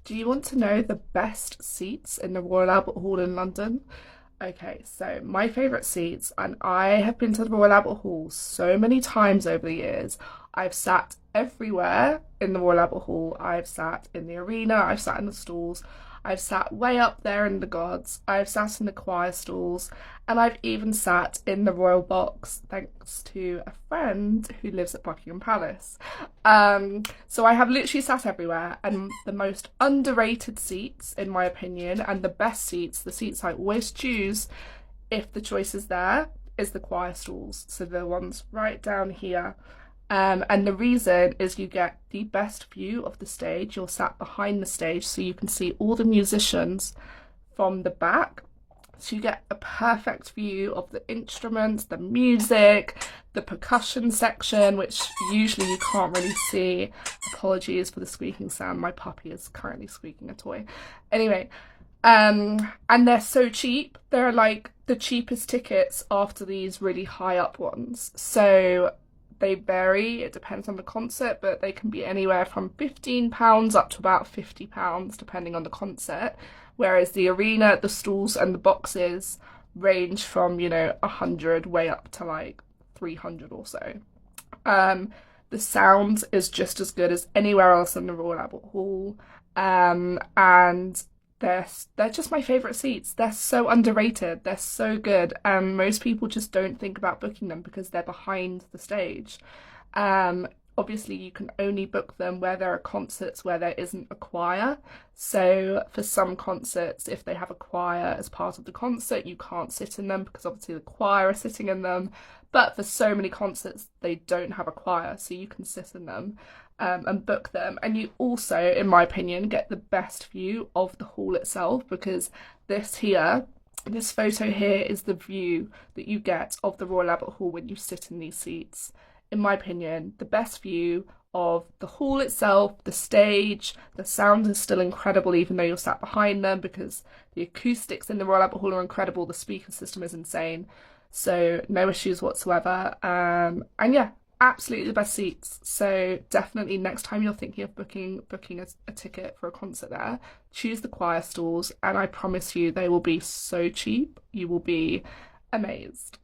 Do you want to know the best seats in the Royal Albert Hall in London? Okay, so my favourite seats, and I have been to the Royal Albert Hall so many times over the years. I've sat everywhere in the Royal Albert Hall. I've sat in the arena, I've sat in the stalls, I've sat way up there in the gods, I've sat in the choir stalls, and I've even sat in the royal box thanks to a friend who lives at Buckingham Palace. So I have literally sat everywhere, and the most underrated seats, in my opinion, and the best seats, the seats I always choose if the choice is there, is the choir stalls. So the ones right down here. And the reason is you get the best view of the stage. You're sat behind the stage, so you can see all the musicians from the back. So you get a perfect view of the instruments, the music, the percussion section, which usually you can't really see. Apologies for the squeaking sound. My puppy is currently squeaking a toy. Anyway, and they're so cheap. They're like the cheapest tickets after these really high up ones. So they vary, it depends on the concert, but they can be anywhere from £15 up to about £50 depending on the concert. Whereas the arena, the stalls and the boxes range from, 100 way up to like 300 or so. The sound is just as good as anywhere else in the Royal Albert Hall. And they're just my favourite seats. They're so underrated. They're so good. Most people just don't think about booking them because they're behind the stage. Obviously, you can only book them where there are concerts where there isn't a choir. So for some concerts, if they have a choir as part of the concert, you can't sit in them because obviously the choir are sitting in them. But for so many concerts, they don't have a choir, so you can sit in them and book them. And you also, in my opinion, get the best view of the hall itself because this photo here is the view that you get of the Royal Albert Hall when you sit in these seats. In my opinion, the best view of the hall itself, the stage, the sound is still incredible even though you're sat behind them because the acoustics in the Royal Albert Hall are incredible, the speaker system is insane, so no issues whatsoever. And yeah, absolutely the best seats. So definitely next time you're thinking of booking a ticket for a concert there, choose the choir stalls and I promise you they will be so cheap, you will be amazed.